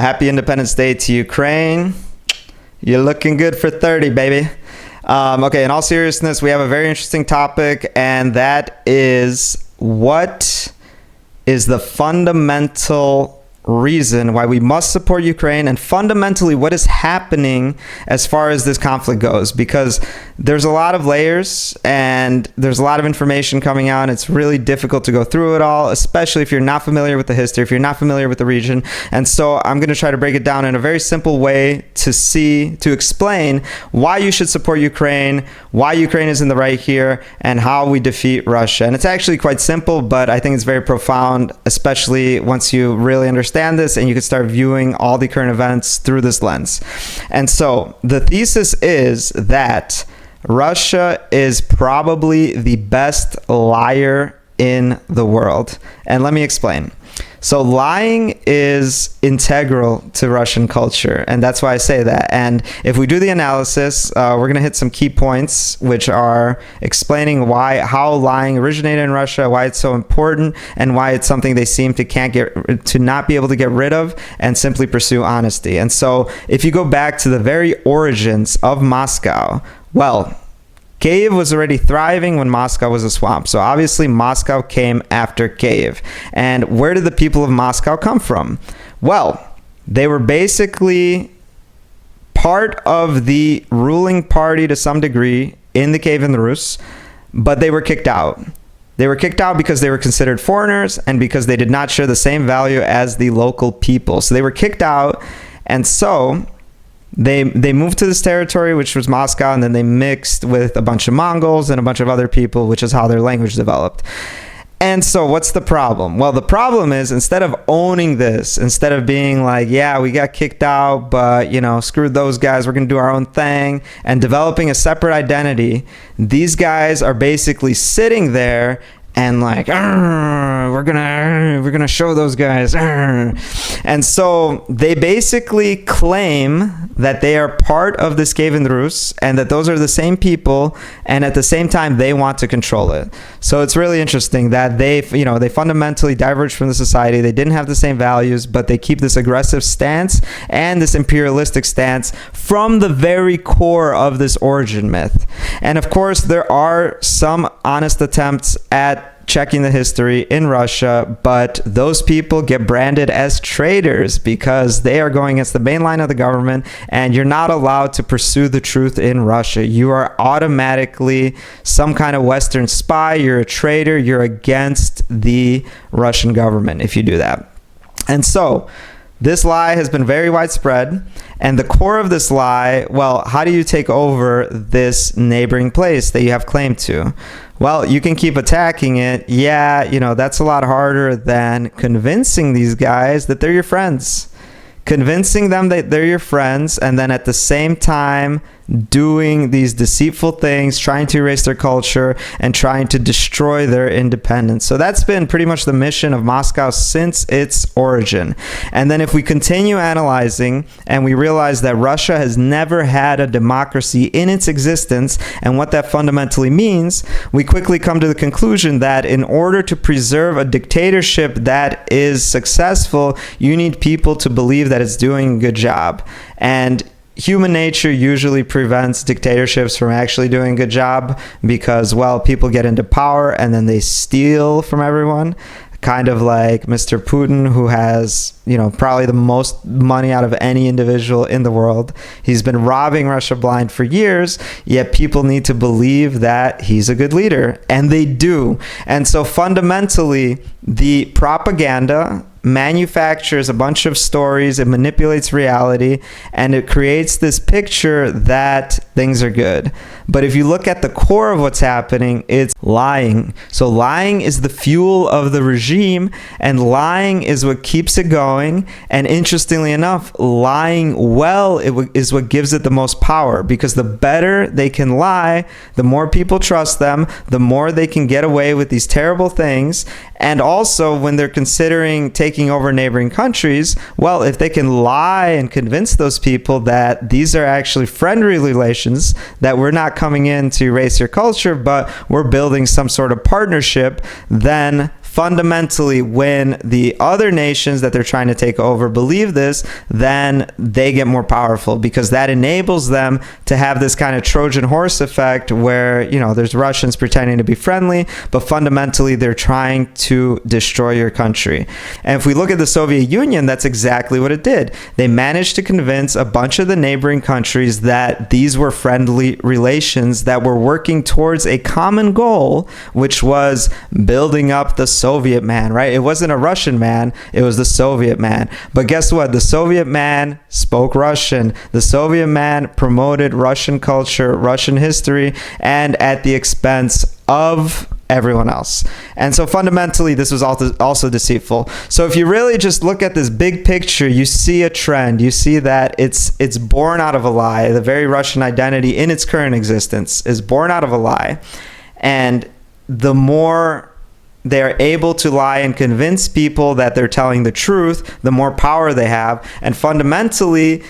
Happy Independence Day to Ukraine. You're looking good for 30, baby. Okay, in all seriousness, we have a very interesting topic, and that is, what is the fundamental reason why we must support Ukraine, and fundamentally what is happening as far as this conflict goes, because there's a lot of layers and there's a lot of information coming out, and it's really difficult to go through it all, especially if you're not familiar with the history, if you're not familiar with the region. And so I'm going to try to break it down in a very simple way to explain why you should support Ukraine, why Ukraine is in the right here, and how we defeat Russia. And it's actually quite simple, but I think it's very profound, especially once you really understand this and you can start viewing all the current events through this lens. And so the thesis is that Russia is probably the best liar in the world. And let me explain. So lying is integral to Russian culture, and that's why I say that. And if we do the analysis, we're going to hit some key points, which are explaining how lying originated in Russia, why it's so important, and why it's something they seem to not be able to get rid of and simply pursue honesty. And so if you go back to the very origins of Moscow, well, Kyiv was already thriving when Moscow was a swamp. So obviously Moscow came after Kyiv. And where did the people of Moscow come from? Well, they were basically part of the ruling party to some degree in the Kievan Rus, but they were kicked out. They were kicked out because they were considered foreigners and because they did not share the same value as the local people. So they were kicked out, and so They moved to this territory, which was Moscow, and then they mixed with a bunch of Mongols and a bunch of other people, which is how their language developed. And so what's the problem? Well, the problem is, instead of owning this, instead of being like, yeah, we got kicked out, but, screw those guys, we're going to do our own thing, and developing a separate identity, these guys are basically sitting there and like, we're gonna show those guys. And so they basically claim that they are part of this Kievan Rus and that those are the same people, and at the same time they want to control it. So it's really interesting that they fundamentally diverge from the society. They didn't have the same values, but they keep this aggressive stance and this imperialistic stance from the very core of this origin myth. And of course, there are some honest attempts at checking the history in Russia, but those people get branded as traitors because they are going against the main line of the government, and you're not allowed to pursue the truth in Russia. You are automatically some kind of Western spy. You're a traitor. You're against the Russian government if you do that. And so this lie has been very widespread, and the core of this lie, well, how do you take over this neighboring place that you have claim to? Well, you can keep attacking it. Yeah, that's a lot harder than convincing these guys that they're your friends. Convincing them that they're your friends, and then at the same time doing these deceitful things, trying to erase their culture and trying to destroy their independence. So that's been pretty much the mission of Moscow since its origin. And then if we continue analyzing and we realize that Russia has never had a democracy in its existence and what that fundamentally means, we quickly come to the conclusion that in order to preserve a dictatorship that is successful, you need people to believe that it's doing a good job. And human nature usually prevents dictatorships from actually doing a good job because, well, people get into power and then they steal from everyone. Kind of like Mr. Putin, who has, probably the most money out of any individual in the world. He's been robbing Russia blind for years, yet people need to believe that he's a good leader, and they do. And so fundamentally, the propaganda manufactures a bunch of stories, it manipulates reality, and it creates this picture that things are good. But if you look at the core of what's happening, it's lying. So lying is the fuel of the regime, and lying is what keeps it going. And interestingly enough, lying well is what gives it the most power, because the better they can lie, the more people trust them, the more they can get away with these terrible things. And also, when they're considering taking over neighboring countries, well, if they can lie and convince those people that these are actually friendly relations, that we're not coming in to erase your culture, but we're building some sort of partnership, then fundamentally, when the other nations that they're trying to take over believe this, then they get more powerful, because that enables them to have this kind of Trojan horse effect where, you know, there's Russians pretending to be friendly, but fundamentally they're trying to destroy your country. And if we look at the Soviet Union, that's exactly what it did. They managed to convince a bunch of the neighboring countries that these were friendly relations that were working towards a common goal, which was building up the Soviet man, right? It wasn't a Russian man, it was the Soviet man. But guess what? The Soviet man spoke Russian. The Soviet man promoted Russian culture, Russian history, and at the expense of everyone else. And so fundamentally, this was also deceitful. So if you really just look at this big picture, you see a trend. You see that it's born out of a lie. The very Russian identity in its current existence is born out of a lie. And the more they're able to lie and convince people that they're telling the truth, the more power they have. And fundamentally,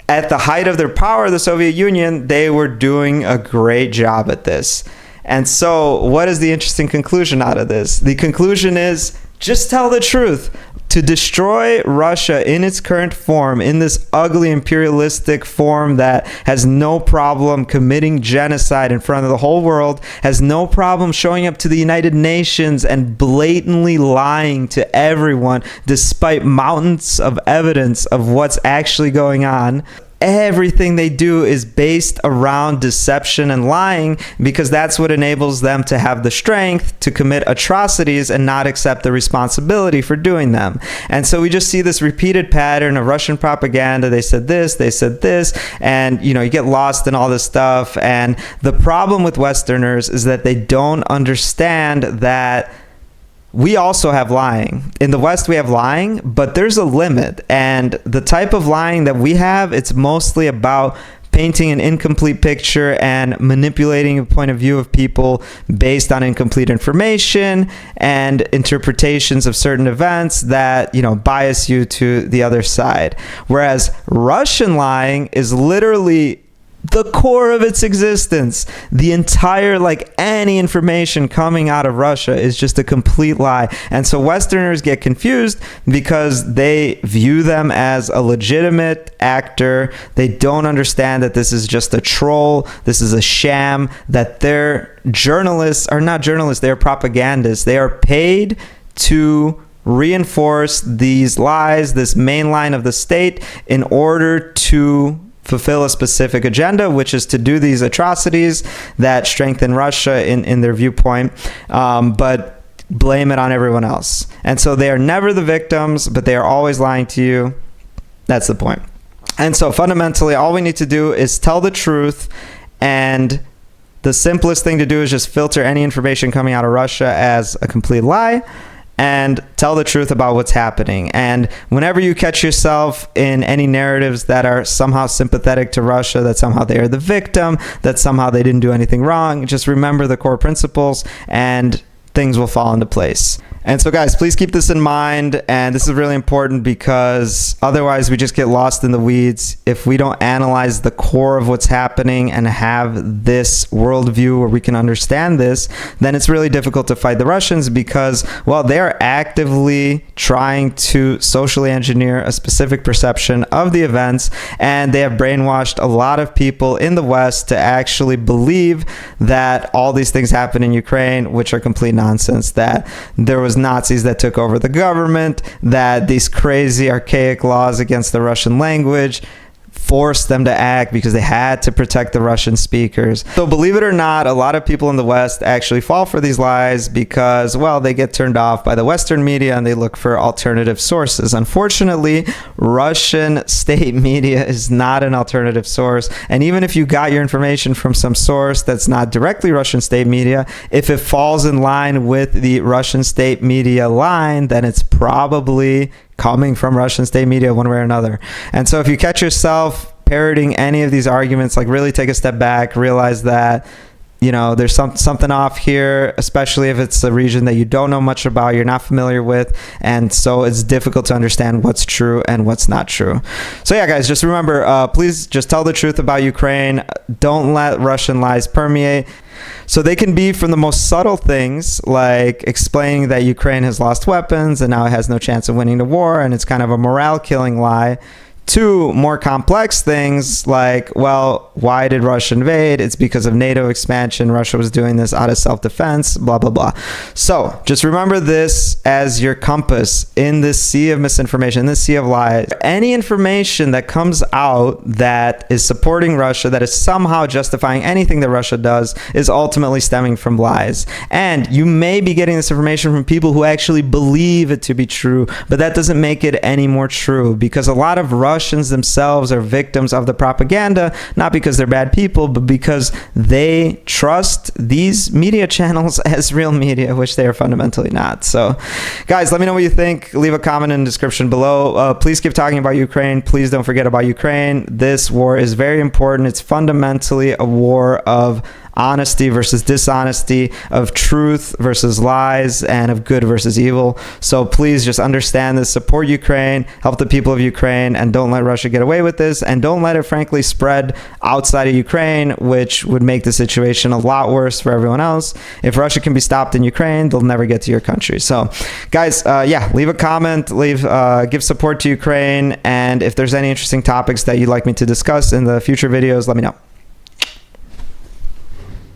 at the height of their power, the Soviet Union, they were doing a great job at this. And so what is the interesting conclusion out of this? The conclusion is just tell the truth. To destroy Russia in its current form, in this ugly imperialistic form that has no problem committing genocide in front of the whole world, has no problem showing up to the United Nations and blatantly lying to everyone despite mountains of evidence of what's actually going on. Everything they do is based around deception and lying, because that's what enables them to have the strength to commit atrocities and not accept the responsibility for doing them. And so we just see this repeated pattern of Russian propaganda. They said this, and you get lost in all this stuff. And the problem with Westerners is that they don't understand that we also have lying. In the West, we have lying, but there's a limit. And the type of lying that we have, it's mostly about painting an incomplete picture and manipulating a point of view of people based on incomplete information and interpretations of certain events that, bias you to the other side. Whereas Russian lying is literally the core of its existence. The entire, any information coming out of Russia is just a complete lie. And so Westerners get confused because they view them as a legitimate actor. They don't understand that this is just a troll. This is a sham, that their journalists are not journalists. They're propagandists. They are paid to reinforce these lies, this main line of the state, in order to fulfill a specific agenda, which is to do these atrocities that strengthen Russia in their viewpoint, but blame it on everyone else. And so they are never the victims, but they are always lying to you. That's the point. And so fundamentally, all we need to do is tell the truth, and the simplest thing to do is just filter any information coming out of Russia as a complete lie, and tell the truth about what's happening. And whenever you catch yourself in any narratives that are somehow sympathetic to Russia, that somehow they are the victim, that somehow they didn't do anything wrong, just remember the core principles and things will fall into place. And so guys, please keep this in mind. And this is really important, because otherwise we just get lost in the weeds. If we don't analyze the core of what's happening and have this worldview where we can understand this, then it's really difficult to fight the Russians, because, well, they're actively trying to socially engineer a specific perception of the events. And they have brainwashed a lot of people in the West to actually believe that all these things happen in Ukraine, which are complete nonsense, that there was Nazis that took over the government, that these crazy archaic laws against the Russian language forced them to act because they had to protect the Russian speakers. So believe it or not, a lot of people in the West actually fall for these lies because, well, they get turned off by the Western media and they look for alternative sources. Unfortunately, Russian state media is not an alternative source. And even if you got your information from some source that's not directly Russian state media, if it falls in line with the Russian state media line, then it's probably coming from Russian state media one way or another. And so if you catch yourself parroting any of these arguments, really take a step back, realize that you know, there's something off here, especially if it's a region that you don't know much about, you're not familiar with, and so it's difficult to understand what's true and what's not true. So yeah, guys, just remember, please just tell the truth about Ukraine. Don't let Russian lies permeate. So they can be from the most subtle things, like explaining that Ukraine has lost weapons and now it has no chance of winning the war, and it's kind of a morale killing lie, to more complex things like, well, why did Russia invade? It's because of NATO expansion. Russia was doing this out of self-defense, blah, blah, blah. So just remember this as your compass in this sea of misinformation, in this sea of lies. Any information that comes out that is supporting Russia, that is somehow justifying anything that Russia does, is ultimately stemming from lies. And you may be getting this information from people who actually believe it to be true, but that doesn't make it any more true, because a lot of Russians themselves are victims of the propaganda, not because they're bad people, but because they trust these media channels as real media, which they are fundamentally not. So guys, let me know what you think. Leave a comment in the description below. Please keep talking about Ukraine. Please don't forget about Ukraine. This war is very important. It's fundamentally a war of honesty versus dishonesty, of truth versus lies, and of good versus evil. So please just understand this, support Ukraine, help the people of Ukraine, and don't let Russia get away with this, and don't let it frankly spread outside of Ukraine, which would make the situation a lot worse for everyone else. If Russia can be stopped in Ukraine, they'll never get to your country. So guys, yeah, leave a comment, give support to Ukraine, and if there's any interesting topics that you'd like me to discuss in the future videos, let me know.